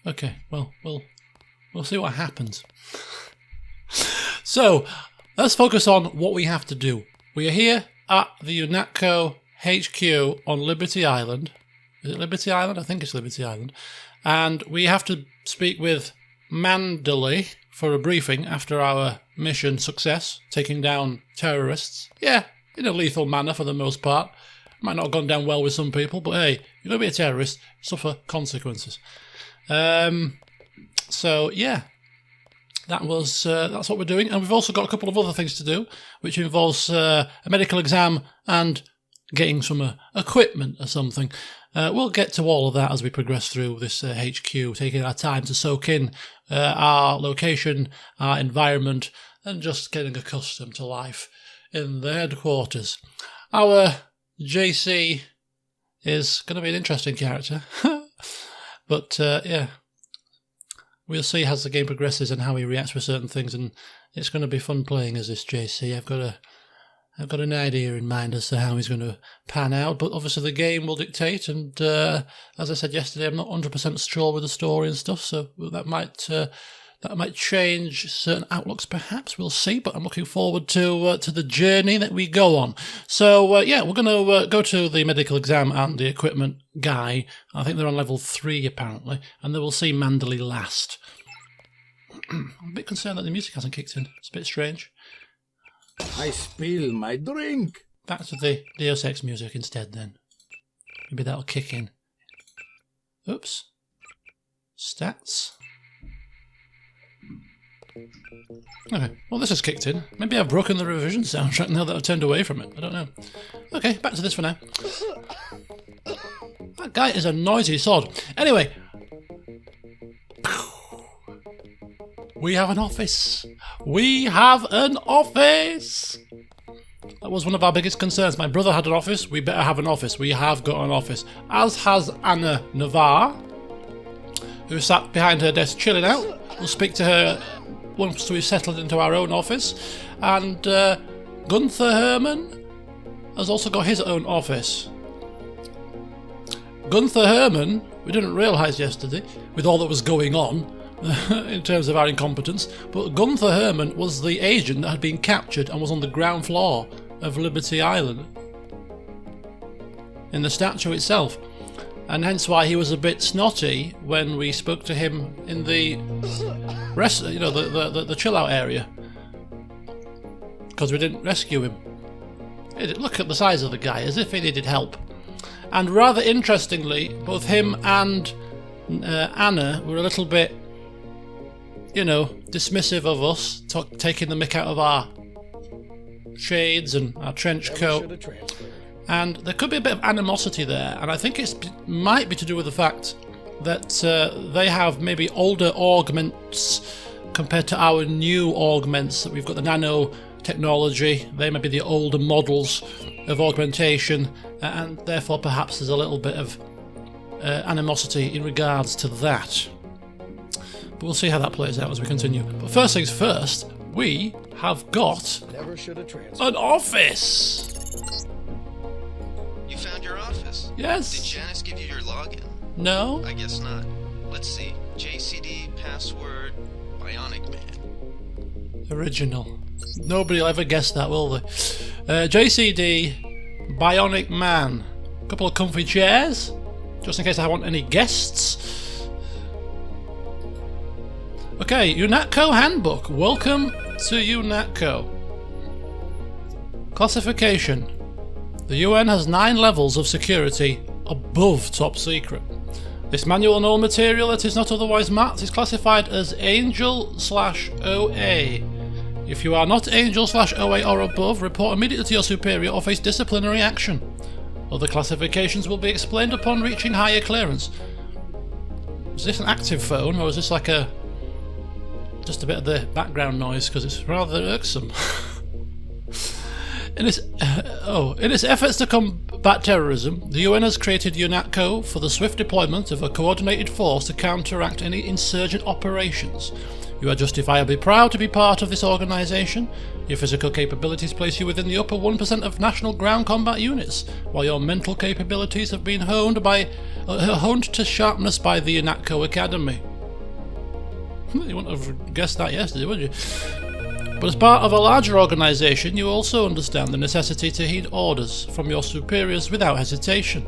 Okay, well, we'll see what happens. So, let's focus on what we have to do. We are here at the UNATCO HQ on Liberty Island. Is it Liberty Island? I think it's Liberty Island. And we have to speak with Mandalay for a briefing after our mission success, taking down terrorists. Yeah, in a lethal manner for the most part. Might not have gone down well with some people, but hey, you're going to be a terrorist, suffer consequences. So yeah, that's what we're doing, and we've also got a couple of other things to do, which involves a medical exam and getting some equipment or something. We'll get to all of that as we progress through this HQ, taking our time to soak in our location, our environment, and just getting accustomed to life in the headquarters. Our JC is going to be an interesting character, but yeah, we'll see as the game progresses and how he reacts to certain things, and it's going to be fun playing as this JC. I've got an idea in mind as to how he's going to pan out, but obviously the game will dictate, and as I said yesterday, I'm not 100% sure with the story and stuff, so that might change certain outlooks perhaps, we'll see, but I'm looking forward to the journey that we go on. So yeah, we're going to go to the medical exam and the equipment guy. I think they're on level 3 apparently, and then we'll see Mandalay last. I'm a bit concerned that the music hasn't kicked in, it's a bit strange. I spill my drink. Back to the Deus Ex music instead then. Maybe that'll kick in. Oops. Stats. Okay, well this has kicked in. Maybe I've broken the revision soundtrack now that I've turned away from it. I don't know. Okay, back to this for now. That guy is a noisy sod. Anyway. We have an office. We have an office. That was one of our biggest concerns. My brother had an office. We better have an office. We have got an office. As has Anna Navarre, who sat behind her desk chilling out. We'll speak to her once we've settled into our own office. And Gunther Herman has also got his own office. Gunther Herman, we didn't realise yesterday, with all that was going on, in terms of our incompetence, but Gunther Herman was the agent that had been captured and was on the ground floor of Liberty Island in the statue itself, and hence why he was a bit snotty when we spoke to him in the the chill out area, because we didn't rescue him. Look at the size of the guy, as if he needed help. And rather interestingly, both him and Anna were a little bit, dismissive of us, taking the mick out of our shades and our trench coat. And there could be a bit of animosity there, and I think it might be to do with the fact that they have maybe older augments compared to our new augments. That we've got the nano technology. They may be the older models of augmentation, and therefore perhaps there's a little bit of animosity in regards to that. But we'll see how that plays out as we continue. But first things first, we have got an office! You found your office? Yes. Did Janice give you your login? No. I guess not. Let's see. JCD, password, Bionic Man. Original. Nobody will ever guess that, will they? JCD, Bionic Man. A couple of comfy chairs, just in case I want any guests. Okay, UNATCO Handbook. Welcome to UNATCO. Classification. The UN has 9 levels of security above top secret. This manual and all material that is not otherwise marked is classified as Angel/OA. If you are not Angel/OA or above, report immediately to your superior or face disciplinary action. Other classifications will be explained upon reaching higher clearance. Is this an active phone, or is this like just a bit of the background noise, because it's rather irksome? In its efforts to combat terrorism, the UN has created UNATCO for the swift deployment of a coordinated force to counteract any insurgent operations. You are justifiably proud to be part of this organisation, Your physical capabilities place you within the upper 1% of national ground combat units, while your mental capabilities have been honed to sharpness by the UNATCO Academy. You wouldn't have guessed that yesterday, would you? But as part of a larger organisation, you also understand the necessity to heed orders from your superiors without hesitation.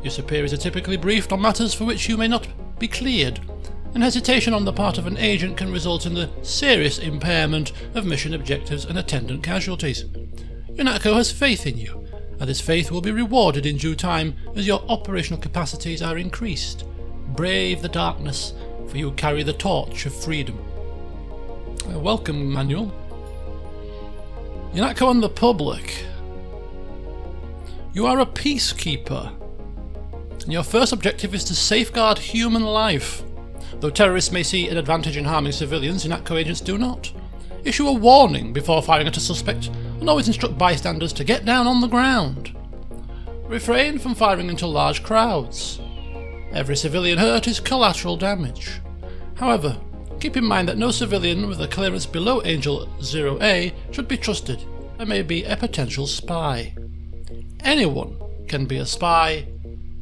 Your superiors are typically briefed on matters for which you may not be cleared, and hesitation on the part of an agent can result in the serious impairment of mission objectives and attendant casualties. UNATCO has faith in you, and this faith will be rewarded in due time as your operational capacities are increased. Brave the darkness, for you carry the torch of freedom. Welcome manual. UNATCO and the public. You are a peacekeeper, and your first objective is to safeguard human life. Though terrorists may see an advantage in harming civilians, UNATCO agents do not. Issue a warning before firing at a suspect, and always instruct bystanders to get down on the ground. Refrain from firing into large crowds. Every civilian hurt is collateral damage. However, keep in mind that no civilian with a clearance below Angel 0A should be trusted and may be a potential spy. Anyone can be a spy,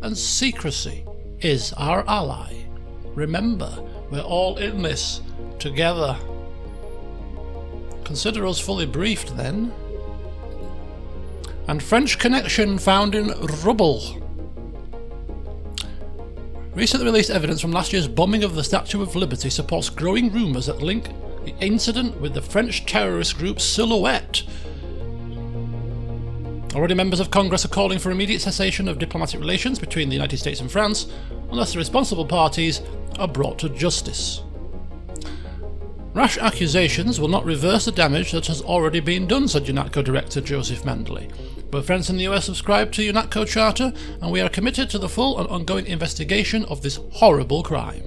and secrecy is our ally. Remember, we're all in this together. Consider us fully briefed then. And French connection found in rubble. Recently released evidence from last year's bombing of the Statue of Liberty supports growing rumours that link the incident with the French terrorist group Silhouette. Already members of Congress are calling for immediate cessation of diplomatic relations between the United States and France unless the responsible parties are brought to justice. Rash accusations will not reverse the damage that has already been done, said UNATCO Director Joseph Mandley. Both France and the US subscribe to UNATCO Charter, and we are committed to the full and ongoing investigation of this horrible crime.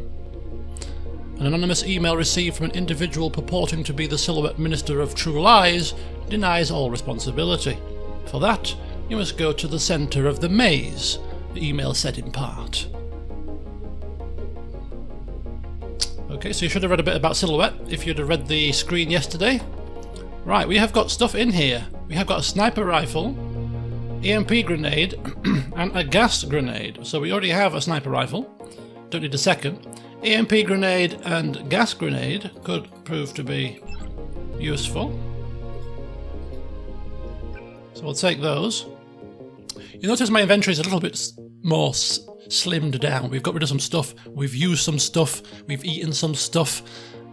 An anonymous email received from an individual purporting to be the Silhouette Minister of True Lies denies all responsibility. For that, you must go to the centre of the maze, the email said in part. Okay, so you should have read a bit about Silhouette if you'd have read the screen yesterday. Right, we have got stuff in here. We have got a sniper rifle, EMP grenade, and a gas grenade. So we already have a sniper rifle. Don't need a second. EMP grenade and gas grenade could prove to be useful. So we'll take those. You notice my inventory is a little bit more slimmed down. We've got rid of some stuff, we've used some stuff, we've eaten some stuff,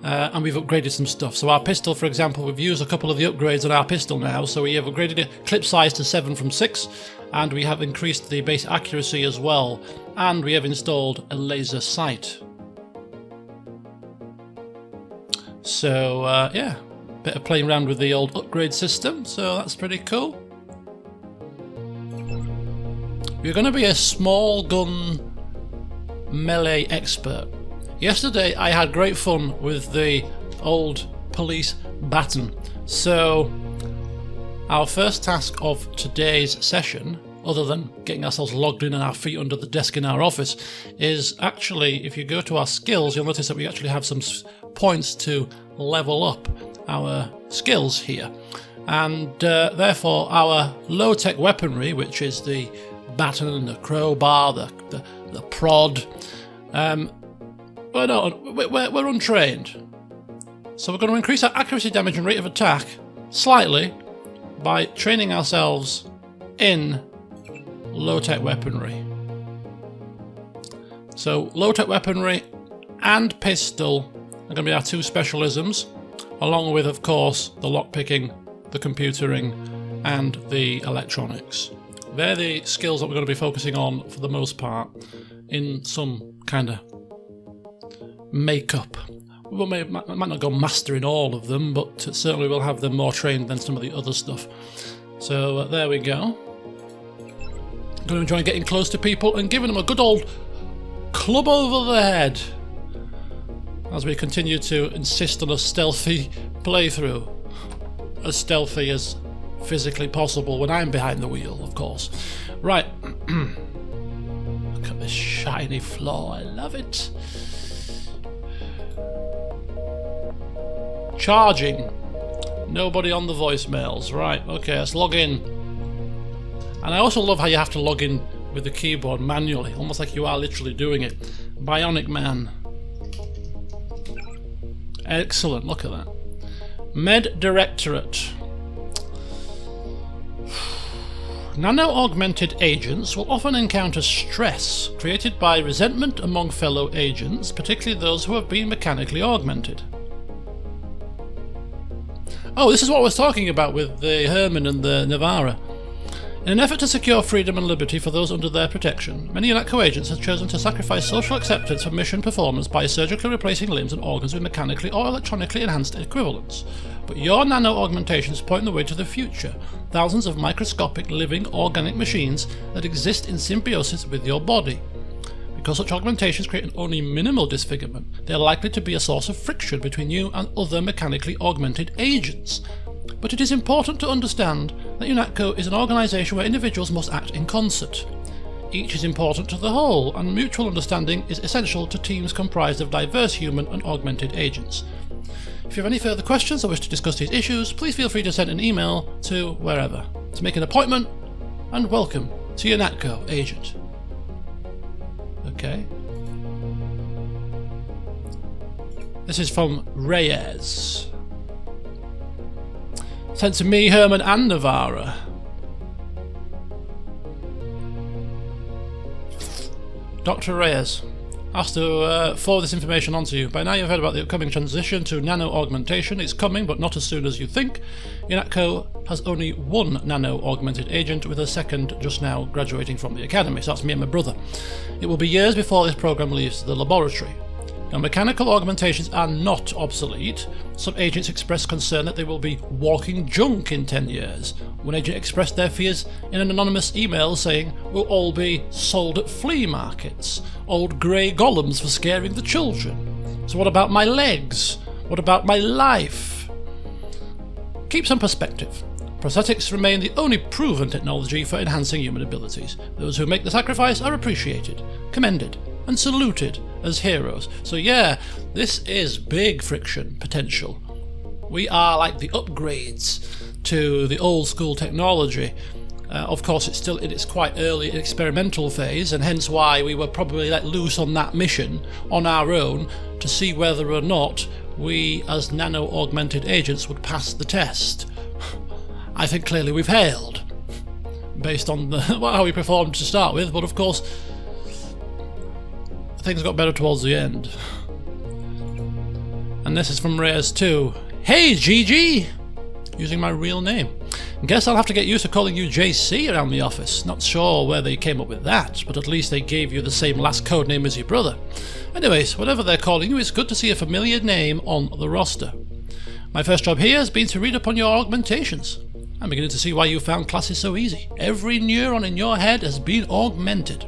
and we've upgraded some stuff. So our pistol, for example, we've used a couple of the upgrades on our pistol now. So we have upgraded the clip size to 7 from 6, and we have increased the base accuracy as well, and we have installed a laser sight. So yeah, bit of playing around with the old upgrade system, so that's pretty cool. You're going to be a small gun melee expert. Yesterday I had great fun with the old police baton. So our first task of today's session, other than getting ourselves logged in and our feet under the desk in our office, is actually, if you go to our skills, you'll notice that we actually have some points to level up our skills here. And therefore our low-tech weaponry, which is the baton, the crowbar, the prod, we're untrained. So we're going to increase our accuracy, damage and rate of attack slightly by training ourselves in low-tech weaponry. So low-tech weaponry and pistol are going to be our two specialisms, along with, of course, the lockpicking, the computering and the electronics. They're the skills that we're going to be focusing on for the most part in some kind of makeup. We might not go mastering all of them, but certainly we'll have them more trained than some of the other stuff. So there we go. I'm going to enjoy getting close to people and giving them a good old club over the head as we continue to insist on a stealthy playthrough. As stealthy as physically possible when I'm behind the wheel, of course. Right. Look at this shiny floor, I love it. Charging. Nobody on the voicemails. Right, okay, let's log in. And I also love how you have to log in with the keyboard manually, almost like you are literally doing it. Bionic Man. Excellent, look at that. Med Directorate. Nano-augmented agents will often encounter stress created by resentment among fellow agents, particularly those who have been mechanically augmented. Oh, this is what I was talking about with the Herman and the Navara. In an effort to secure freedom and liberty for those under their protection, many UNATCO agents have chosen to sacrifice social acceptance for mission performance by surgically replacing limbs and organs with mechanically or electronically enhanced equivalents. But your nano-augmentations point the way to the future, thousands of microscopic living organic machines that exist in symbiosis with your body. Because such augmentations create only minimal disfigurement, they are likely to be a source of friction between you and other mechanically augmented agents. But it is important to understand that UNATCO is an organisation where individuals must act in concert. Each is important to the whole, and mutual understanding is essential to teams comprised of diverse human and augmented agents. If you have any further questions or wish to discuss these issues, please feel free to send an email to wherever. To make an appointment, and welcome to UNATCO, Agent. Okay. This is from Reyes. Sent to me, Herman and Navara. Dr. Reyes asked to forward this information on to you. By now you've heard about the upcoming transition to nano-augmentation. It's coming, but not as soon as you think. UNATCO has only one nano-augmented agent, with a second just now graduating from the academy, so that's me and my brother. It will be years before this program leaves the laboratory. Now, mechanical augmentations are not obsolete. Some agents express concern that they will be walking junk in 10 years. One agent expressed their fears in an anonymous email saying, "We'll all be sold at flea markets. Old grey golems for scaring the children. So what about my legs? What about my life?" Keep some perspective. Prosthetics remain the only proven technology for enhancing human abilities. Those who make the sacrifice are appreciated, commended, and saluted as heroes. So yeah, this is big friction potential. We are like the upgrades to the old school technology. Of course, it's still in its quite early experimental phase, and hence why we were probably let loose on that mission on our own to see whether or not we as nano-augmented agents would pass the test. I think clearly we've failed, based on how we performed to start with, but of course things got better towards the end. And this is from Reyes too. Hey GeeGee! Using my real name. Guess I'll have to get used to calling you JC around the office. Not sure where they came up with that, but at least they gave you the same last code name as your brother. Anyways, whatever they're calling you, it's good to see a familiar name on the roster. My first job here has been to read up on your augmentations. I'm beginning to see why you found classes so easy. Every neuron in your head has been augmented.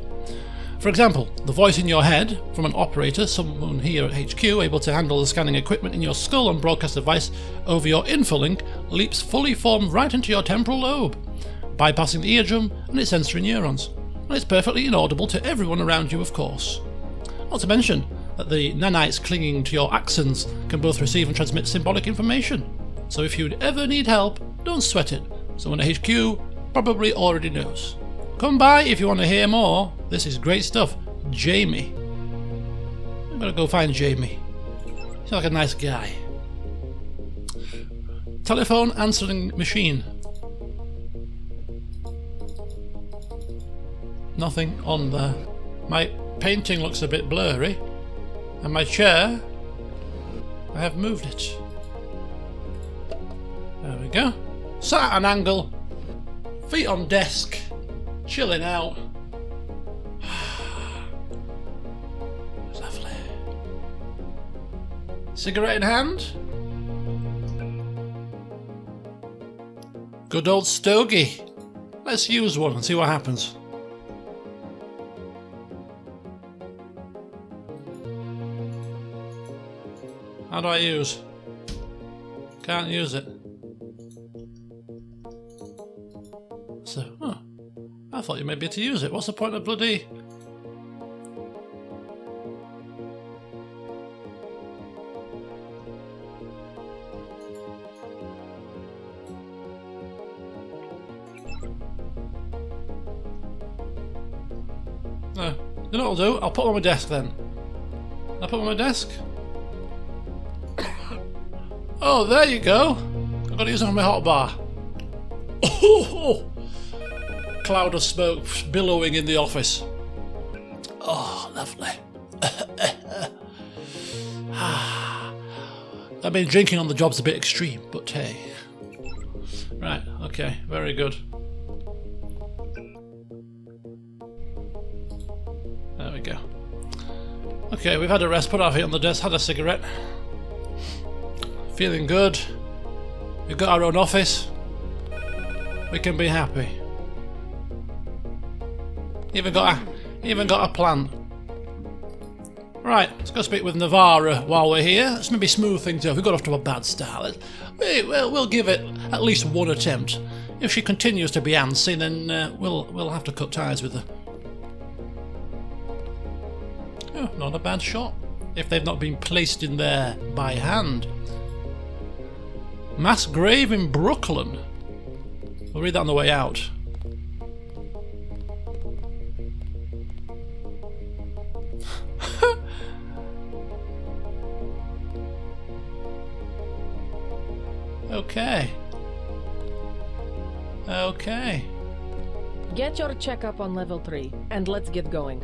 For example, the voice in your head, from an operator, someone here at HQ able to handle the scanning equipment in your skull and broadcast device over your infolink, leaps fully formed right into your temporal lobe, bypassing the eardrum and its sensory neurons. And it's perfectly inaudible to everyone around you, of course. Not to mention that the nanites clinging to your axons can both receive and transmit symbolic information. So if you'd ever need help, don't sweat it. Someone at HQ probably already knows. Come by if you want to hear more. This is great stuff. Jamie. I'm gonna go find Jamie. He's like a nice guy. Telephone answering machine. Nothing on there. My painting looks a bit blurry. And my chair, I have moved it. There we go. Sat at an angle. Feet on desk. Chilling out. Lovely. Cigarette in hand. Good old stogie. Let's use one and see what happens. How do I use? Can't use it. So, I thought you may be able to use it. What's the point of bloody... No. You know what I'll do? I'll put them on my desk then. I'll put them on my desk. Oh, there you go. I've got to use them on my hot bar. Oh, cloud of smoke billowing in the office. Oh, lovely. I mean, drinking on the job's a bit extreme, but hey. Right, okay, very good. There we go. Okay, we've had a rest, put our feet on the desk, had a cigarette. Feeling good. We've got our own office. We can be happy. Even got a plan. Right, let's go speak with Navarra while we're here. Let's maybe smooth things over. We got off to a bad start. We'll give it at least one attempt. If she continues to be antsy, then we'll have to cut ties with her. Oh, not a bad shot. If they've not been placed in there by hand. Mass grave in Brooklyn. We'll read that on the way out. Okay. Okay. Get your checkup on level 3, and let's get going.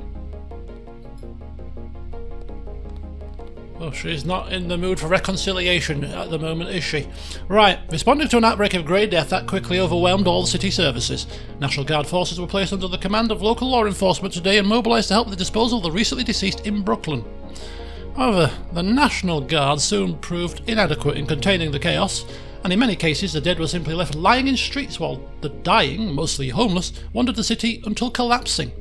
Well, she's not in the mood for reconciliation at the moment, is she? Right, responding to an outbreak of grey death that quickly overwhelmed all city services. National Guard forces were placed under the command of local law enforcement today and mobilised to help with the disposal of the recently deceased in Brooklyn. However, the National Guard soon proved inadequate in containing the chaos, and in many cases the dead were simply left lying in streets while the dying, mostly homeless, wandered the city until collapsing.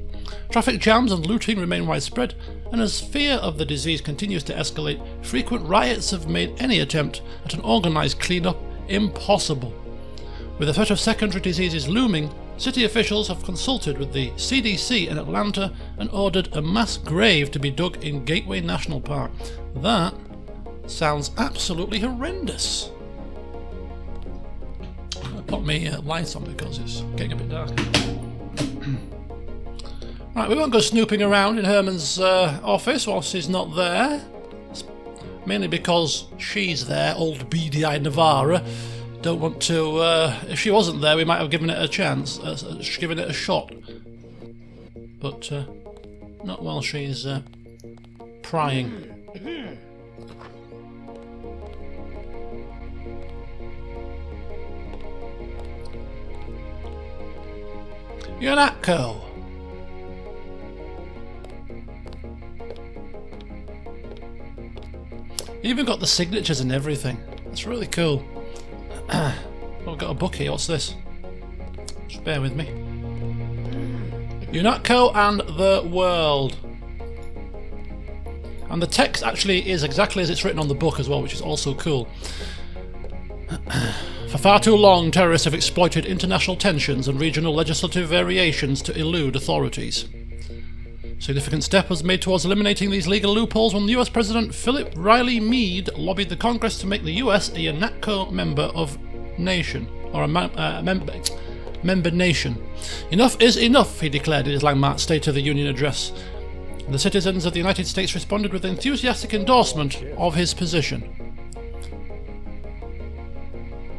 Traffic jams and looting remain widespread, and as fear of the disease continues to escalate, frequent riots have made any attempt at an organised clean-up impossible. With the threat of secondary diseases looming, city officials have consulted with the CDC in Atlanta and ordered a mass grave to be dug in Gateway National Park. That sounds absolutely horrendous. I'm going to put my lights on because it's getting a bit dark. Right, we won't go snooping around in Herman's office whilst he's not there. Mainly because she's there, old beady-eyed Navarra. Don't want to... if she wasn't there, we might have given it a chance, given it a shot. But not while she's prying. Yonatko. Even got the signatures and everything. That's really cool. Oh, I've got a book here. What's this? Just bear with me. Yonatko and the World. And the text actually is exactly as it's written on the book as well, which is also cool. For far too long, terrorists have exploited international tensions and regional legislative variations to elude authorities. A significant step was made towards eliminating these legal loopholes when US President Philip Riley Meade lobbied the Congress to make the US a Yonatko member of nation, or a member nation. Enough is enough, he declared in his landmark State of the Union address. The citizens of the United States responded with enthusiastic endorsement of his position.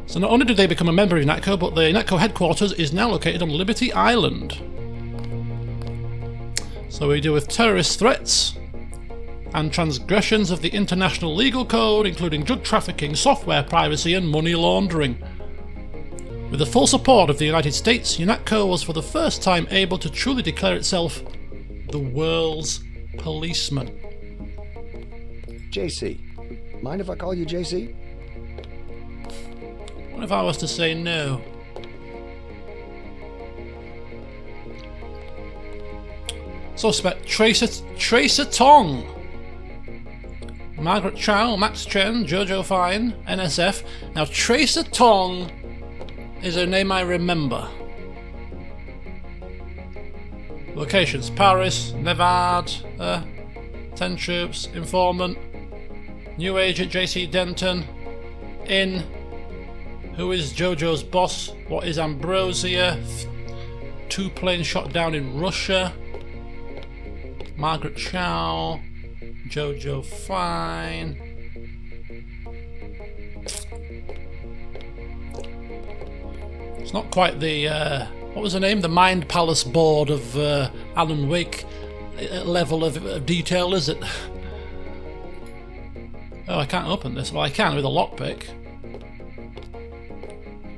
So not only did they become a member of Yonatko, but the Yonatko headquarters is now located on Liberty Island. So we deal with terrorist threats and transgressions of the international legal code, including drug trafficking, software piracy and money laundering. With the full support of the United States, Yonatko was for the first time able to truly declare itself the world's policeman. JC. Mind if I call you JC? What if I was to say no? Suspect Tracer Tong. Margaret Chow, Max Chen, Jojo Fine, NSF. Now Tracer Tong is a name I remember. Locations: Paris, Nevada, 10 Troops, Informant, New Agent JC Denton, In, Who is Jojo's Boss, What is Ambrosia, 2 planes shot down in Russia, Margaret Chow, Jojo Fine. It's not quite the what was her name? The Mind Palace board of Alan Wake level of detail, is it? Oh, I can't open this. Well, I can with a lockpick.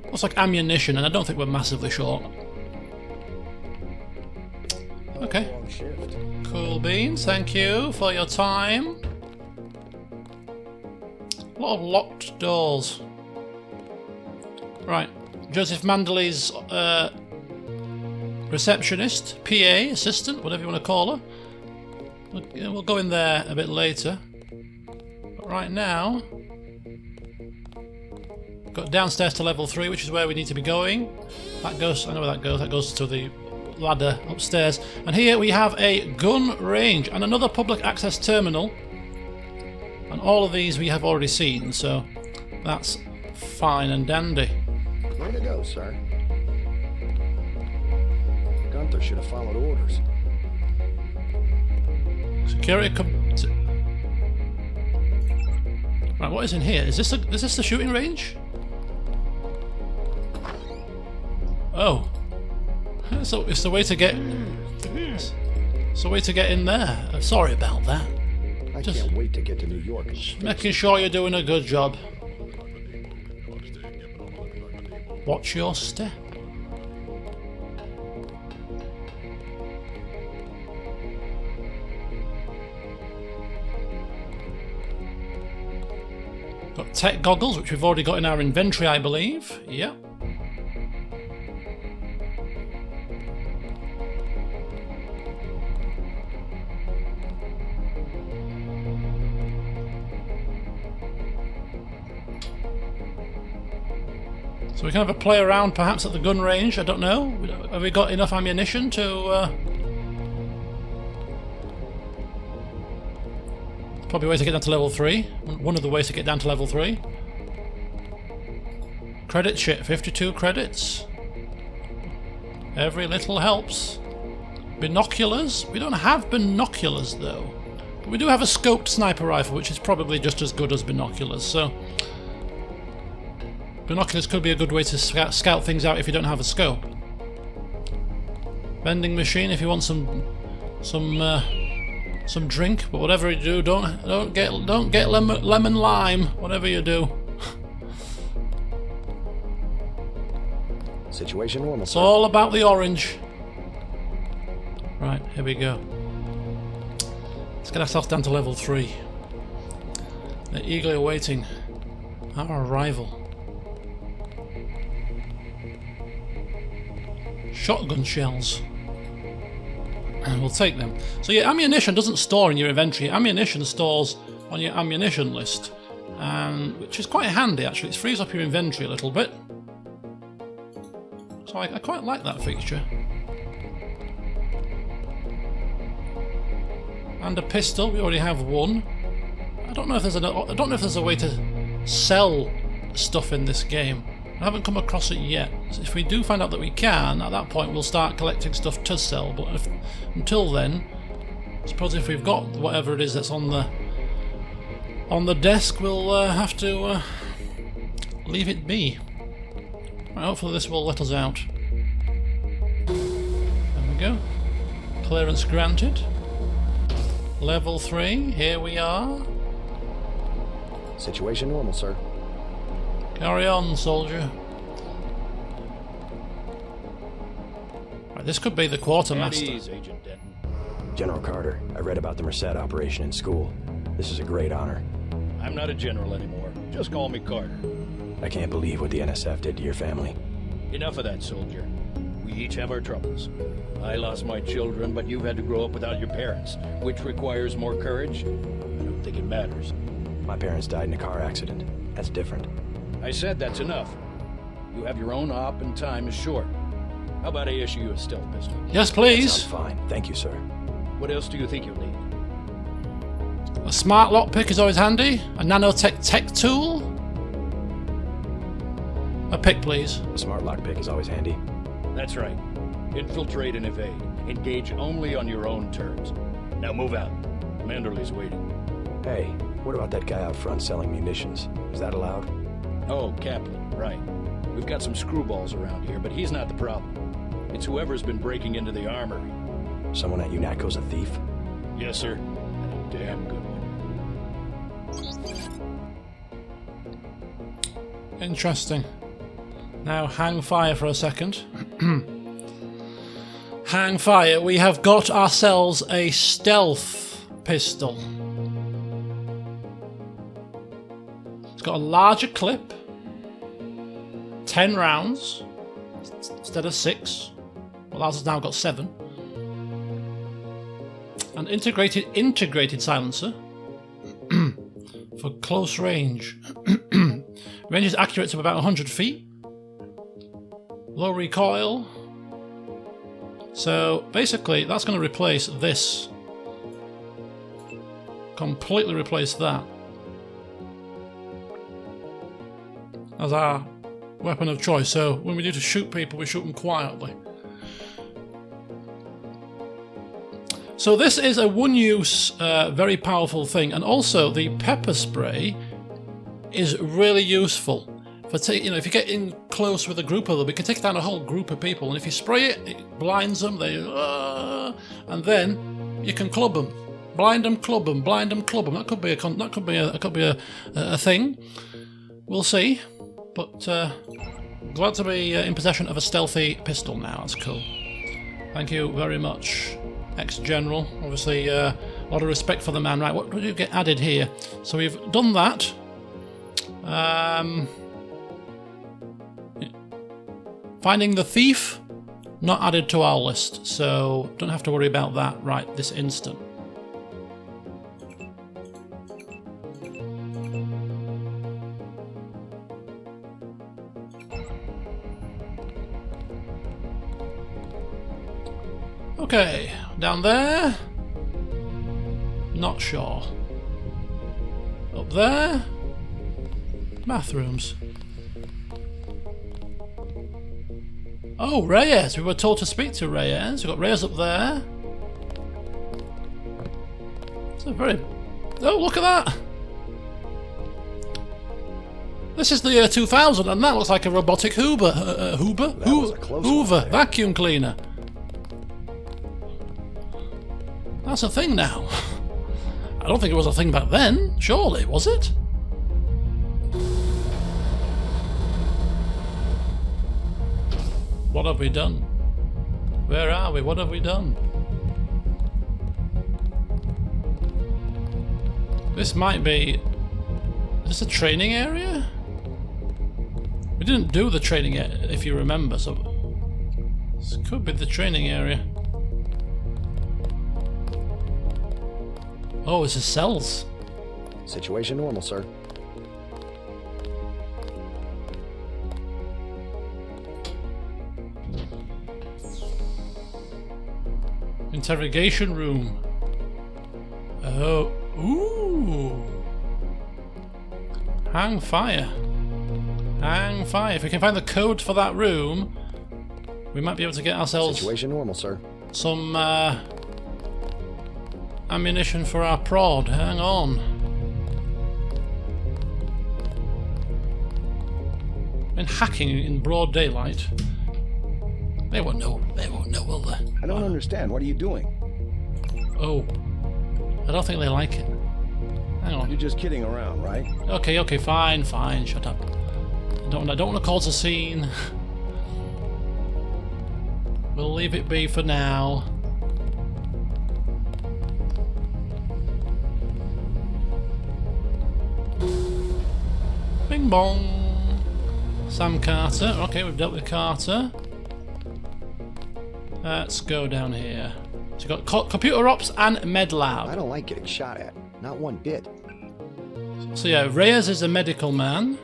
Looks like ammunition, and I don't think we're massively short. Okay. Long shift. Cool beans, thank you for your time. A lot of locked doors. Right. Joseph Manderley's receptionist, PA, assistant, whatever you want to call her. We'll go in there a bit later. But right now, got downstairs to level 3, which is where we need to be going. That goes, I know where that goes. That goes to the ladder upstairs. And here we have a gun range and another public access terminal. And all of these we have already seen, so that's fine and dandy. Way to go, sir. Gunther should have followed orders. Security Right, what is in here? Is this the shooting range? Oh. So it's the way to get. It's the way to get in there. Sorry about that. I Just can't wait to get to New York. making sure you're doing a good job. Watch your step. Got tech goggles, which we've already got in our inventory, I believe. Yep. So we can have a play around perhaps at the gun range, I don't know. Have we got enough ammunition to... Probably a way to get down to level 3. One of the ways to get down to level 3. Credit shit, 52 credits. Every little helps. Binoculars? We don't have binoculars though. But we do have a scoped sniper rifle, which is probably just as good as binoculars, so... Binoculars could be a good way to scout things out if you don't have a scope. Vending machine if you want some drink, but whatever you do, don't get lemon lime. Whatever you do. Situation normal, It's sir. all about the orange. Right, here we go. Let's get ourselves down to level 3. They're eagerly awaiting our arrival. Shotgun shells. And we'll take them. So your ammunition doesn't store in your inventory. Ammunition stores on your ammunition list. Which is quite handy actually. It frees up your inventory a little bit. So I quite like that feature. And a pistol, we already have one. I don't know if there's a way to sell stuff in this game. I haven't come across it yet. So if we do find out that we can, at that point we'll start collecting stuff to sell. But until then, I suppose if we've got whatever it is that's on the desk, we'll have to leave it be. Right, hopefully this will let us out. There we go. Clearance granted. Level 3, here we are. Situation normal, sir. Carry on, soldier. Right, this could be the quartermaster. At ease, Agent Denton. General Carter, I read about the Merced operation in school. This is a great honor. I'm not a general anymore. Just call me Carter. I can't believe what the NSF did to your family. Enough of that, soldier. We each have our troubles. I lost my children, but you've had to grow up without your parents, which requires more courage. I don't think it matters. My parents died in a car accident. That's different. I said that's enough. You have your own op and time is short. How about I issue you a stealth pistol? Yes, please. Sounds fine. Thank you, sir. What else do you think you'll need? A smart lockpick is always handy. A nanotech tech tool. A pick, please. A smart lockpick is always handy. That's right. Infiltrate and evade. Engage only on your own terms. Now move out. Manderley's waiting. Hey, what about that guy out front selling munitions? Is that allowed? Oh, Kaplan, right. We've got some screwballs around here, but he's not the problem. It's whoever's been breaking into the armory. Someone at UNATCO's a thief? Yes, sir. And a damn good one. Interesting. Now hang fire for a second. Hang fire. We have got ourselves a stealth pistol. It's got a larger clip. 10 rounds instead of 6. Well, ours has now got 7. An integrated silencer for close range. Range is accurate to about 100 feet. Low recoil. So basically, that's going to replace this. Completely replace that as our weapon of choice. So when we need to shoot people, we shoot them quietly. So this is a one-use, very powerful thing, and also the pepper spray is really useful for if you get in close with a group of them, it can take down a whole group of people, and if you spray it, it blinds them. And then you can club them, blind them, club them, blind them, club them. That could be a thing. We'll see, but glad to be in possession of a stealthy pistol now. That's cool. Thank you very much, ex-general. Obviously, a lot of respect for the man. Right, what do you get added here? So we've done that. Finding the thief, not added to our list, so don't have to worry about that right this instant. Okay, down there. Not sure. Up there. Bathrooms. Oh, Reyes. We were told to speak to Reyes. We've got Reyes up there. It's a very... Oh, look at that. This is the year 2000 and that looks like a robotic Hoover. Hoover. Vacuum cleaner. That's a thing now. I don't think it was a thing back then. Surely, was it? What have we done? Where are we? What have we done? This might be... Is this a training area? We didn't do the training if you remember, so... This could be the training area. Oh, this is cells. Situation normal, sir. Interrogation room. Oh, ooh. Hang fire. Hang fire. If we can find the code for that room, we might be able to get ourselves... Situation normal, sir. Some, ammunition for our prod. Hang on. I mean, hacking in broad daylight. They won't know, will they? I don't understand. What are you doing? Oh. I don't think they like it. Hang on. You're just kidding around, right? Okay, fine, shut up. I don't want to cause a scene. We'll leave it be for now. Bing bong. Sam Carter. Okay, we've dealt with Carter. Let's go down here. So we've got computer ops and med lab. I don't like getting shot at. Not one bit. So yeah, Reyes is a medical man.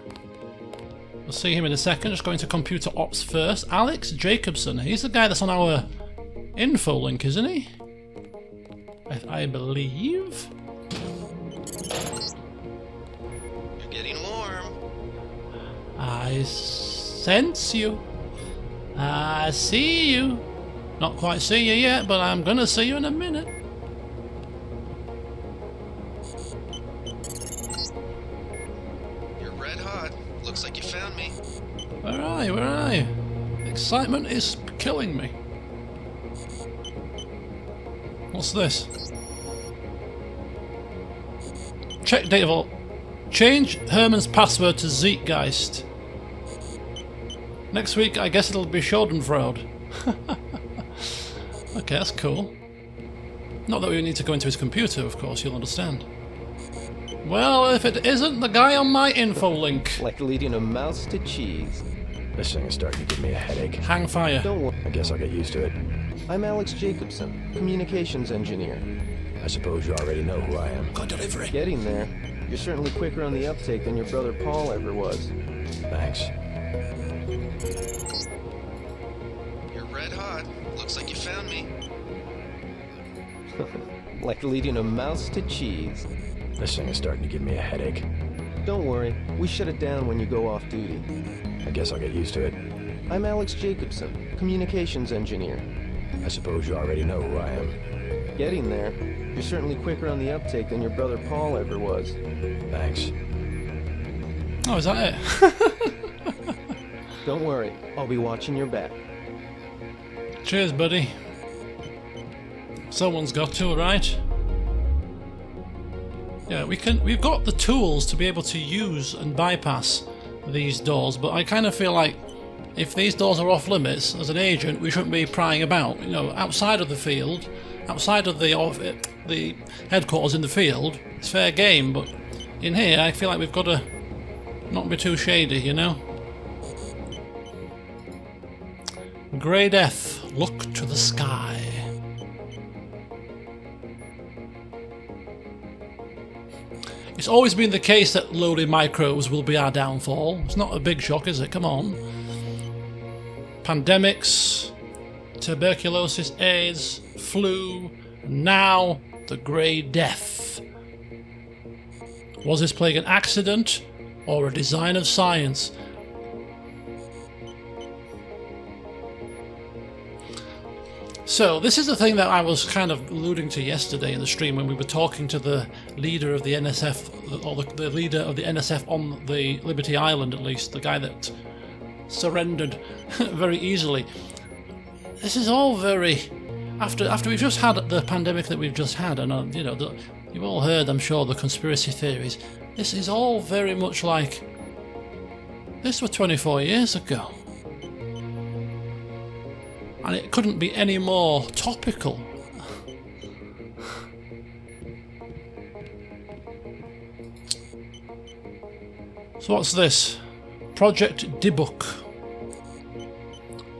We'll see him in a second. Just going to computer ops first. Alex Jacobson. He's the guy that's on our info link, isn't he? I believe. You're getting warm. I sense you. I see you. Not quite see you yet, but I'm gonna see you in a minute. Looks like you found me. Where are you? Where are you? Excitement is killing me. What's this? Check data vault. Change Herman's password to Zeitgeist. Next week, I guess it'll be Schadenfreude. Okay, that's cool. Not that we need to go into his computer, of course, you'll understand. Well, if it isn't the guy on my info link. Like leading a mouse to cheese. This thing is starting to give me a headache. Hang fire. Don't worry. I guess I'll get used to it. I'm Alex Jacobson, communications engineer. I suppose you already know who I am. Got delivery. Getting there. You're certainly quicker on the uptake than your brother Paul ever was. Thanks. You're red hot. Looks like you found me. Like leading a mouse to cheese. This thing is starting to give me a headache. Don't worry, we shut it down when you go off duty. I guess I'll get used to it. I'm Alex Jacobson, communications engineer. I suppose you already know who I am. Getting there. You're certainly quicker on the uptake than your brother Paul ever was. Thanks. Oh, is that it? Don't worry, I'll be watching your back. Cheers, buddy. Someone's got to, right? Yeah, we've got the tools to be able to use and bypass these doors, but I kind of feel like if these doors are off limits, as an agent, we shouldn't be prying about. You know, outside of the field, outside of the headquarters in the field, it's fair game, but in here, I feel like we've got to not be too shady, you know? Grey Death, look to the sky. It's always been the case that lowly microbes will be our downfall. It's not a big shock, is it? Come on. Pandemics, tuberculosis, AIDS, flu, and now the Grey Death. Was this plague an accident or a design of science? So, this is the thing that I was kind of alluding to yesterday in the stream when we were talking to the leader of the NSF, or the leader of the NSF on the Liberty Island at least, the guy that surrendered very easily. This is all very... After we've just had the pandemic that we've just had, and you know, you've all heard, I'm sure, the conspiracy theories. This is all very much like... This was 24 years ago. And it couldn't be any more topical. So what's this? Project Dibuk.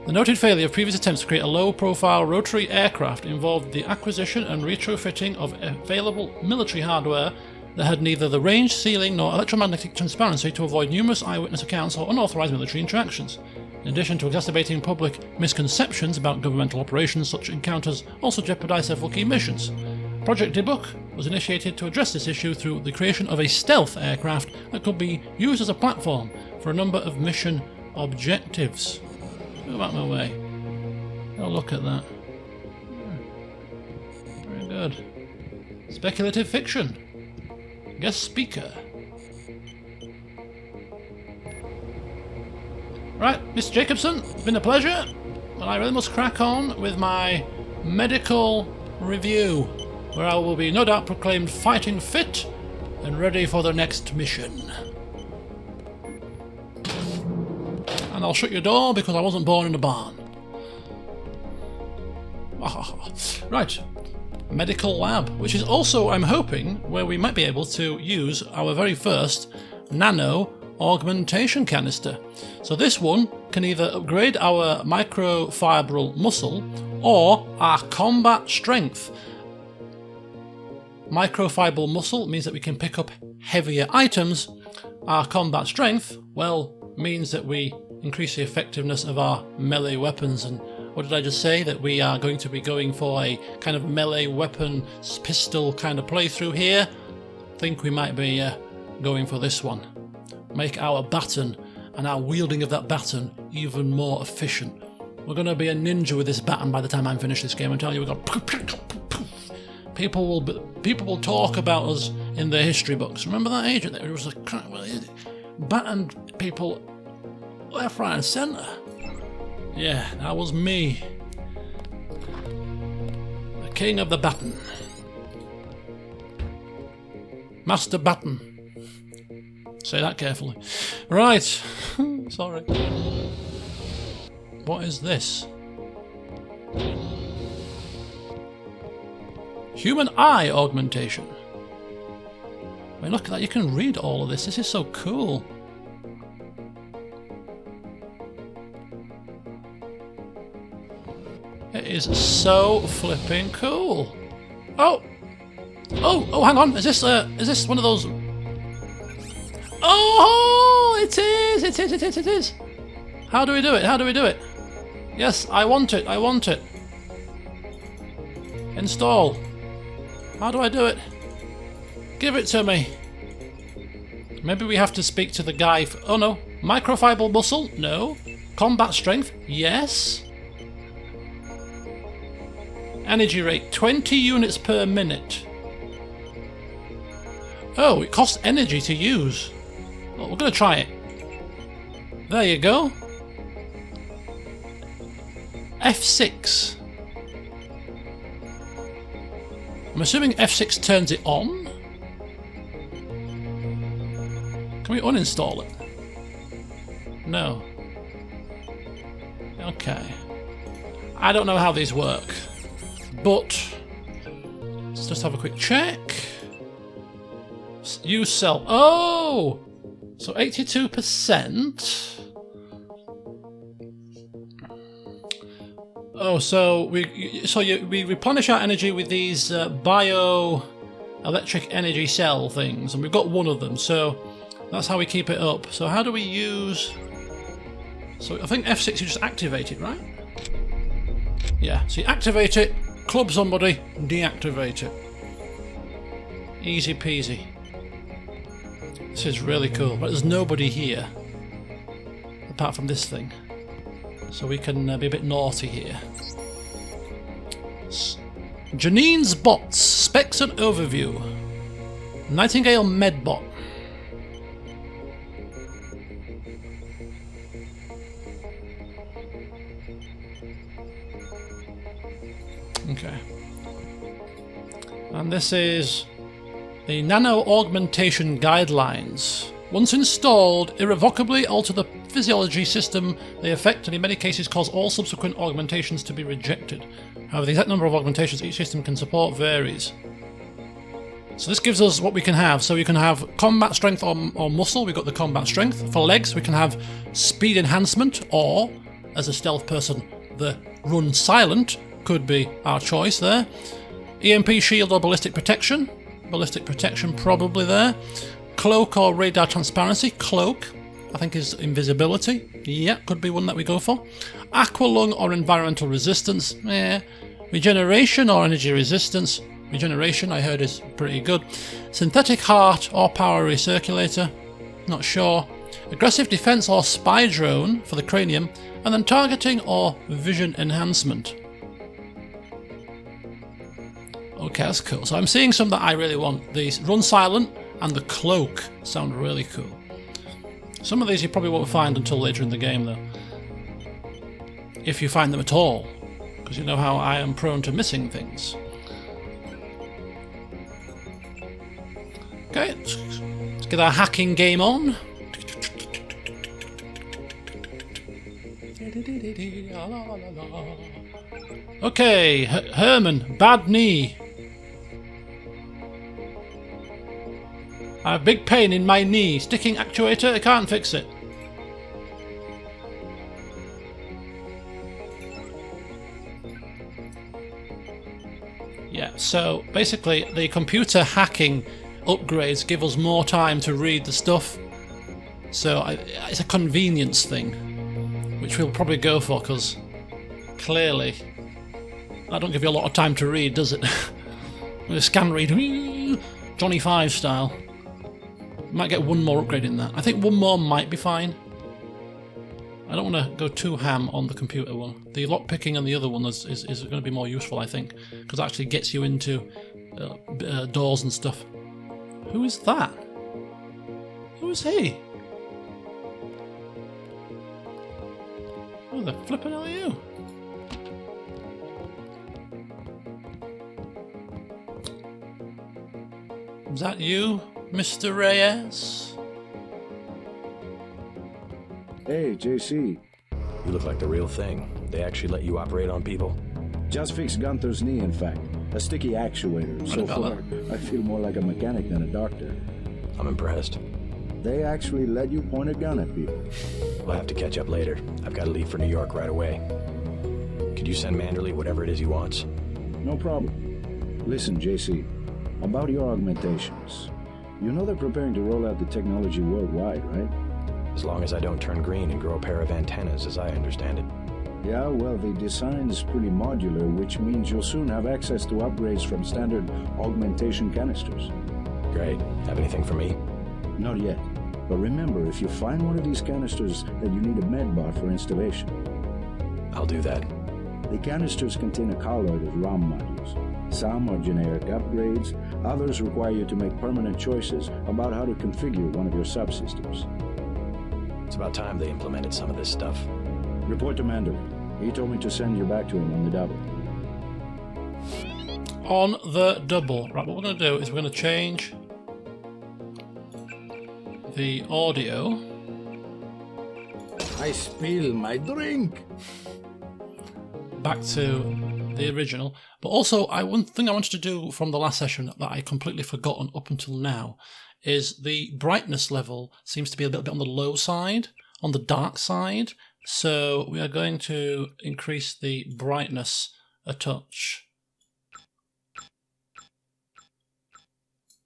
The noted failure of previous attempts to create a low-profile rotary aircraft involved the acquisition and retrofitting of available military hardware that had neither the range, ceiling, nor electromagnetic transparency to avoid numerous eyewitness accounts or unauthorized military interactions. In addition to exacerbating public misconceptions about governmental operations, such encounters also jeopardise several key missions. Project Dibuk was initiated to address this issue through the creation of a stealth aircraft that could be used as a platform for a number of mission objectives. Move out my way. Have a look at that. Very good. Speculative fiction. Guest speaker. Right, Mr. Jacobson, it's been a pleasure, but I really must crack on with my medical review, where I will be no doubt proclaimed fighting fit and ready for the next mission. And I'll shut your door because I wasn't born in a barn. Right, medical lab, which is also, I'm hoping, where we might be able to use our very first nano augmentation canister. So this one can either upgrade our microfibril muscle or our combat strength. Microfibril muscle means that we can pick up heavier items. Our combat strength, well, means that we increase the effectiveness of our melee weapons. And what did I just say? That we are going to be going for a kind of melee weapon pistol kind of playthrough here. I think we might be going for this one. Make our baton and our wielding of that baton even more efficient. We're going to be a ninja with this baton by the time I'm finished this game. I tell you, we've got... People will talk about us in their history books. Remember that agent? It was like, battened people left, right and centre. Yeah, that was me. The king of the baton. Master Baton. Say that carefully. Right. Sorry. What is this? Human eye augmentation. I mean, look at that. You can read all of this. This is so cool. It is so flipping cool. Oh! Oh, hang on. Is this one of those? Oh, it is. How do we do it? Yes, I want it. Install. How do I do it? Give it to me. Maybe we have to speak to the guy. Oh no. Microfiber muscle? No. Combat strength? Yes. Energy rate 20 units per minute. Oh, it costs energy to use. Well, we're going to try it. There you go. F6. I'm assuming F6 turns it on. Can we uninstall it? No. Okay. I don't know how these work, but let's just have a quick check. Use cell. Oh! So 82%. Oh, so we replenish our energy with these bioelectric energy cell things, and we've got one of them, so that's how we keep it up. So how do we use... So I think F6 you just activate it, right? Yeah, so you activate it, club somebody, deactivate it. Easy peasy. This is really cool, but there's nobody here apart from this thing, so we can be a bit naughty here. Janine's bots, specs and overview. Nightingale Medbot. Okay. And this is the Nano Augmentation Guidelines. Once installed, irrevocably alter the physiology system they affect and in many cases cause all subsequent augmentations to be rejected. However, the exact number of augmentations each system can support varies. So this gives us what we can have. So you can have combat strength or muscle. We've got the combat strength. For legs, we can have speed enhancement, or, as a stealth person, the run silent could be our choice there. EMP shield or ballistic protection. Ballistic protection probably there. Cloak or radar transparency. Cloak, I think, is invisibility. Yeah, could be one that we go for. Aqualung or environmental resistance. Regeneration or energy resistance. Regeneration, I heard, is pretty good. Synthetic heart or power recirculator. Not sure. Aggressive defense or spy drone for the cranium. And then targeting or vision enhancement. Okay, that's cool. So I'm seeing some that I really want. These run silent and the cloak sound really cool. Some of these you probably won't find until later in the game, though. If you find them at all. Because you know how I am prone to missing things. Okay, let's get our hacking game on. Okay, Herman, bad knee. I have big pain in my knee. Sticking actuator, I can't fix it. Yeah, so basically the computer hacking upgrades give us more time to read the stuff. So it's a convenience thing, which we'll probably go for, because clearly that don't give you a lot of time to read, does it? With a scan read, Johnny 5 style. Might get one more upgrade in that. I think one more might be fine. I don't want to go too ham on the computer one. The lockpicking and the other one is going to be more useful, I think, because it actually gets you into doors and stuff. Who is that? Who is he? Who the flippin' hell are you? Is that you, Mr. Reyes? Hey, JC. You look like the real thing. They actually let you operate on people? Just fixed Gunther's knee, in fact. A sticky actuator. So far, I feel more like a mechanic than a doctor. I'm impressed. They actually let you point a gun at people. We'll have to catch up later. I've got to leave for New York right away. Could you send Manderley whatever it is he wants? No problem. Listen, JC. About your augmentations. You know they're preparing to roll out the technology worldwide, right? As long as I don't turn green and grow a pair of antennas, as I understand it. Yeah, well, the design is pretty modular, which means you'll soon have access to upgrades from standard augmentation canisters. Great. Have anything for me? Not yet. But remember, if you find one of these canisters, then you need a medbot for installation. I'll do that. The canisters contain a colloid of ROM modules. Some are generic upgrades, others require you to make permanent choices about how to configure one of your subsystems. It's about time they implemented some of this stuff. Report to Manderley. He told me to send you back to him on the double. On the double. Right, what we're going to do is we're going to change the audio. I spill my drink! Back to the original. But also, one thing I wanted to do from the last session that I completely forgotten up until now is the brightness level seems to be a little bit on the low side, on the dark side. So we are going to increase the brightness a touch.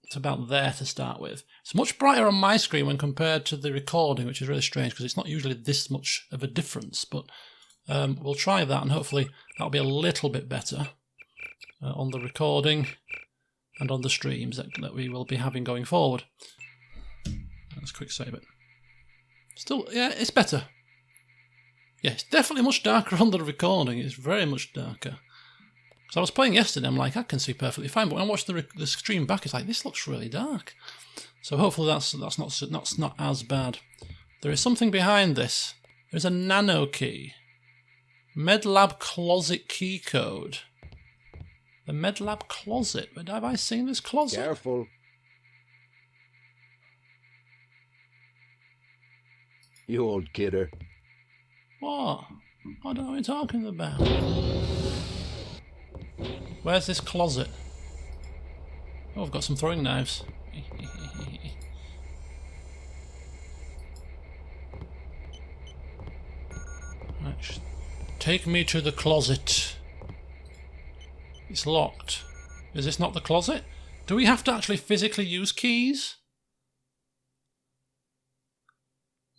It's about there to start with. It's much brighter on my screen when compared to the recording, which is really strange because it's not usually this much of a difference. But we'll try that and hopefully that'll be a little bit better on the recording and on the streams that we will be having going forward. Let's quick save it. Still, yeah, it's better. Yeah, it's definitely much darker on the recording. It's very much darker. Because I was playing yesterday, I'm like, I can see perfectly fine. But when I watch the stream back, it's like, this looks really dark. So hopefully that's not as bad. There is something behind this. There's a nano key. MedLab closet key code. The MedLab closet. But have I seen this closet? Careful. You old kidder. What? I don't know what you're talking about. Where's this closet? Oh, I've got some throwing knives. Right. Take me to the closet. It's locked. Is this not the closet? Do we have to actually physically use keys?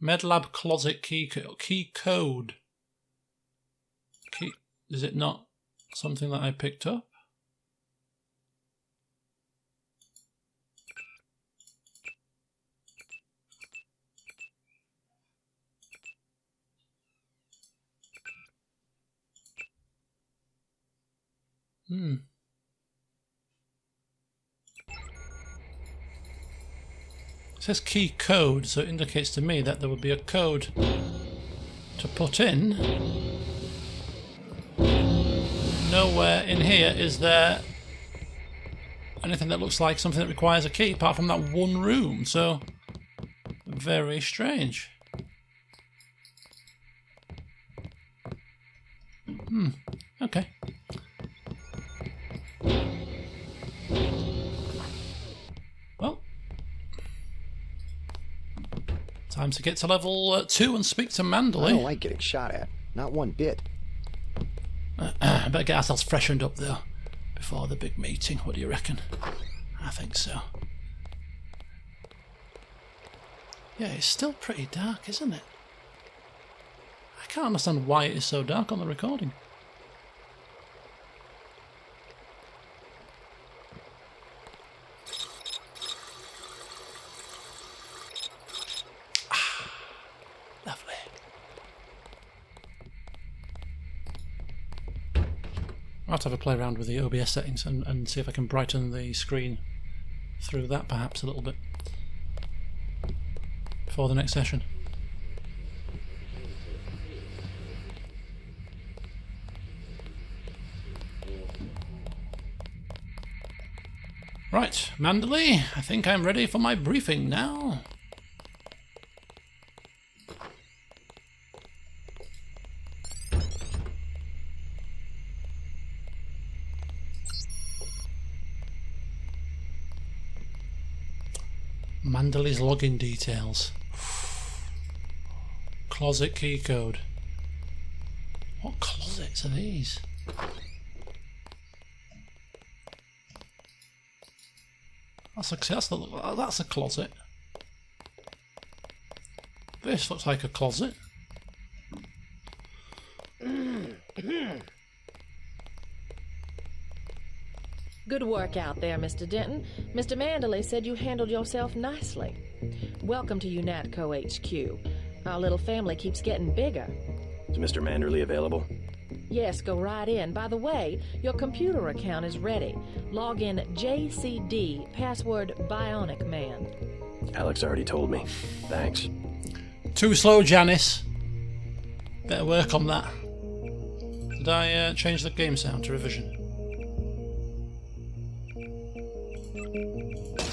MedLab closet key code. Key. Is it not something that I picked up? It says key code, so it indicates to me that there would be a code to put in. Nowhere in here is there anything that looks like something that requires a key, apart from that one room, so very strange. Okay. Well, time to get to level 2 and speak to Manderley. I don't like getting shot at. Not one bit. I better get ourselves freshened up though before the big meeting. What do you reckon? I think so. Yeah, it's still pretty dark, isn't it? I can't understand why it is so dark on the recording. Lovely. I'll have to have a play around with the OBS settings and see if I can brighten the screen through that perhaps a little bit before the next session. Right, Mandalay, I think I'm ready for my briefing now. Mandalay's login details. Closet key code. What closets are these? That's a closet. This looks like a closet. Good work out there, Mr. Denton. Mr. Mandalay said you handled yourself nicely. Welcome to UNATCO HQ. Our little family keeps getting bigger. Is Mr. Manderley available? Yes, go right in. By the way, your computer account is ready. Log in JCD, password Bionic Man. Alex already told me. Thanks. Too slow, Janice. Better work on that. Did I change the game sound to revision?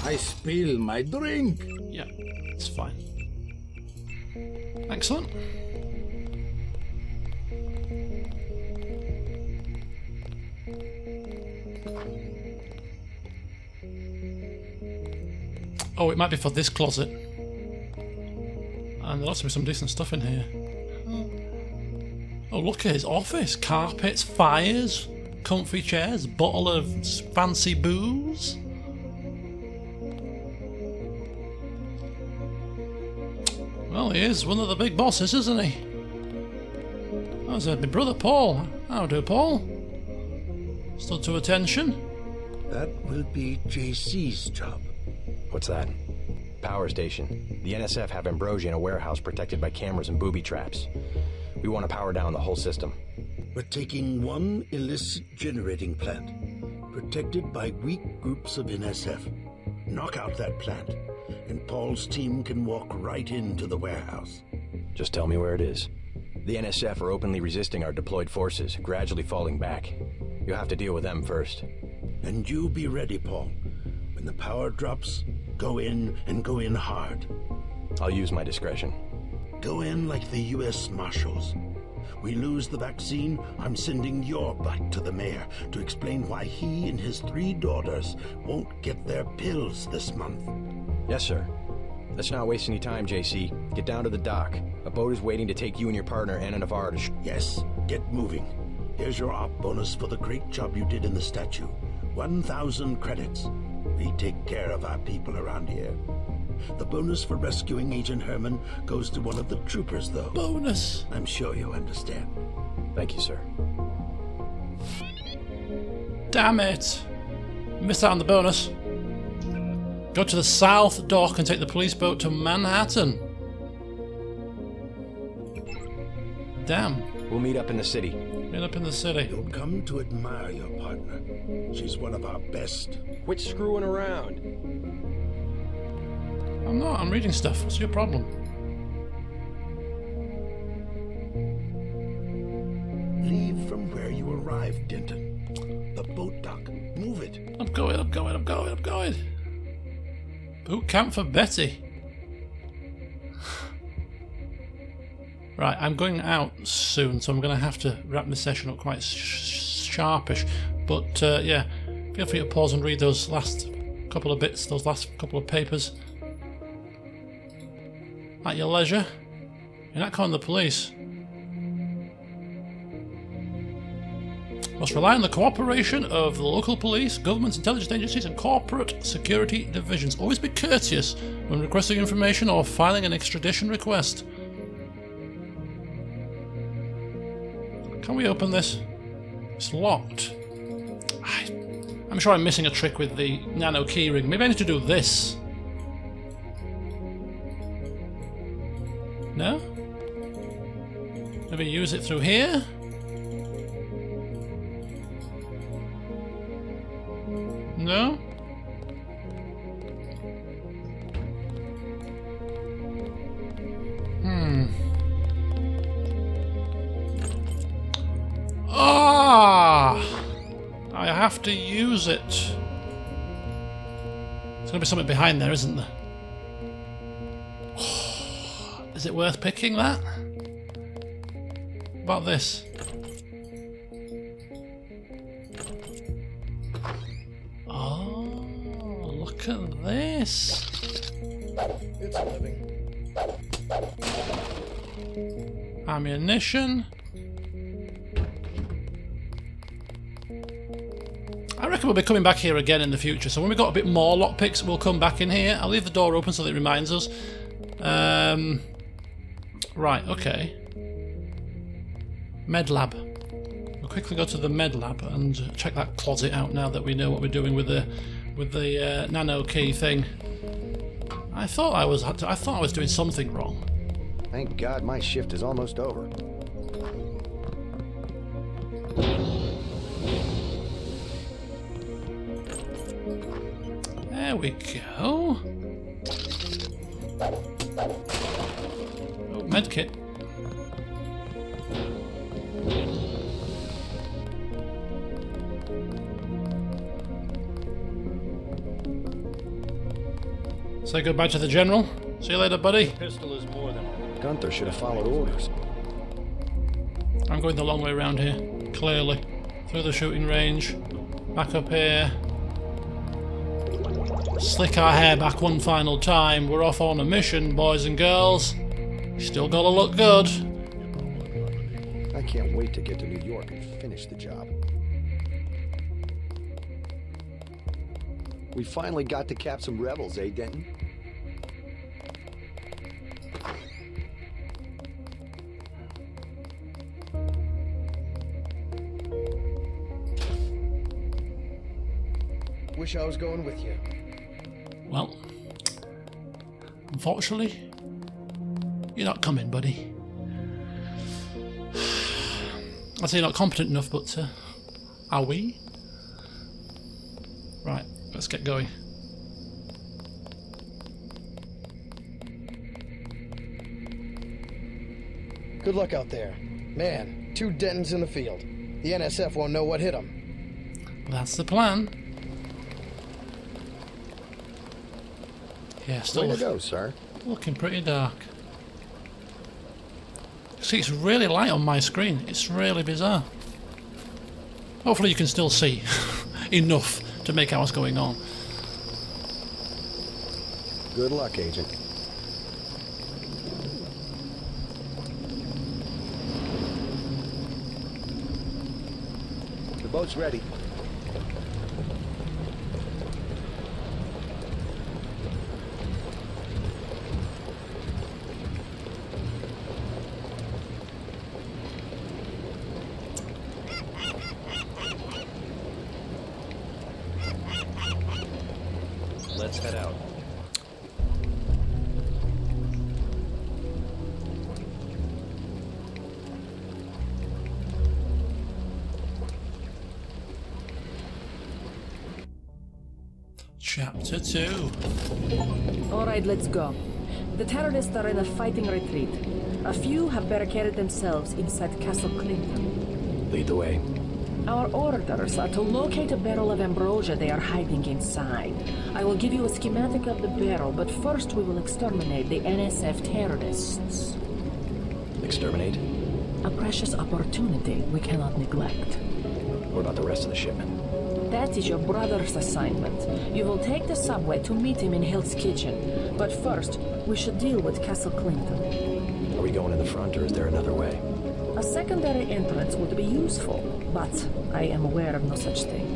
I spill my drink. Yeah, it's fine. Excellent. Oh, it might be for this closet. And there ought to be some decent stuff in here. Oh, look at his office. Carpets, fires, comfy chairs, bottle of fancy booze. Well, he is one of the big bosses, isn't he? Oh, there's my brother Paul. How do, Paul? Stood to attention. That will be JC's job. What's that? Power station. The NSF have Ambrosia in a warehouse protected by cameras and booby traps. We want to power down the whole system. We're taking one illicit generating plant, protected by weak groups of NSF. Knock out that plant, and Paul's team can walk right into the warehouse. Just tell me where it is. The NSF are openly resisting our deployed forces, gradually falling back. You'll have to deal with them first. And you be ready, Paul. When the power drops, go in and go in hard. I'll use my discretion. Go in like the U.S. Marshals. We lose the vaccine, I'm sending your butt to the mayor to explain why he and his 3 daughters won't get their pills this month. Yes, sir. Let's not waste any time, JC. Get down to the dock. A boat is waiting to take you and your partner, Anna Navarre, to Yes, get moving. Here's your op bonus for the great job you did in the statue. 1,000 credits. We take care of our people around here. The bonus for rescuing Agent Herman goes to one of the troopers, though. Bonus. I'm sure you understand. Thank you, sir. Damn it. Missed out on the bonus. Go to the south dock and take the police boat to Manhattan. Damn. We'll meet up in the city. Meet up in the city. You'll come to admire your partner. She's one of our best. Quit screwing around. I'm not. I'm reading stuff. What's your problem? Leave from where you arrived, Denton. The boat dock. Move it. I'm going. Boot camp for Betty. Right, I'm going out soon, so I'm going to have to wrap the session up quite sharpish. But yeah, feel free to pause and read those last couple of bits, those last couple of papers at your leisure. You're not calling the police. Must rely on the cooperation of the local police, government intelligence agencies, and corporate security divisions. Always be courteous when requesting information or filing an extradition request. Can we open this? It's locked. I'm sure I'm missing a trick with the nano keyring. Maybe I need to do this. No? Maybe use it through here? No? Ah! I have to use it. There's going to be something behind there, isn't there? Is it worth picking that? What about this? Oh, look at this. It's living. Ammunition. I reckon we'll be coming back here again in the future, so when we've got a bit more lockpicks, we'll come back in here. I'll leave the door open so that it reminds us. Right, okay. Med lab. We'll quickly go to the med lab and check that closet out now that we know what we're doing with the nano key thing. I thought I was doing something wrong. Thank God my shift is almost over. There we go. Oh, medkit. Say goodbye to the general. See you later, buddy. Pistol is more than Gunther should have followed orders. I'm going the long way around here, clearly. Through the shooting range, back up here. Slick our hair back one final time. We're off on a mission, boys and girls. Still gotta look good. I can't wait to get to New York and finish the job. We finally got to cap some rebels, eh, Denton? Wish I was going with you. Well, unfortunately, you're not coming, buddy. I'd say you're not competent enough, but are we? Right, let's get going. Good luck out there. Man, 2 Dentons in the field. The NSF won't know what hit them. That's the plan. Yeah, still Way to go, sir. looking pretty dark. See, it's really light on my screen. It's really bizarre. Hopefully you can still see enough to make out what's going on. Good luck, Agent. The boat's ready. Let's head out. Chapter 2. All right, let's go. The terrorists are in a fighting retreat. A few have barricaded themselves inside Castle Clinton. Lead the way. Our orders are to locate a barrel of ambrosia they are hiding inside. I will give you a schematic of the barrel, but first we will exterminate the NSF terrorists. Exterminate? A precious opportunity we cannot neglect. What about the rest of the shipment? That is your brother's assignment. You will take the subway to meet him in Hill's Kitchen. But first, we should deal with Castle Clinton. Are we going in the front, or is there another way? A secondary entrance would be useful, but I am aware of no such thing.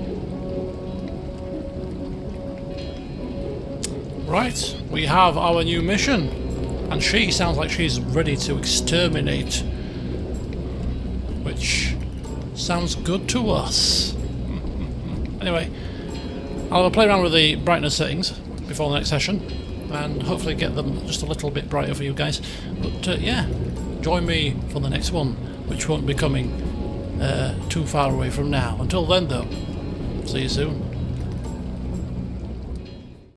Right, we have our new mission. And she sounds like she's ready to exterminate. Which sounds good to us. Anyway, I'll play around with the brightness settings before the next session. And hopefully get them just a little bit brighter for you guys. But yeah, join me for the next one, which won't be coming too far away from now. Until then though, see you soon.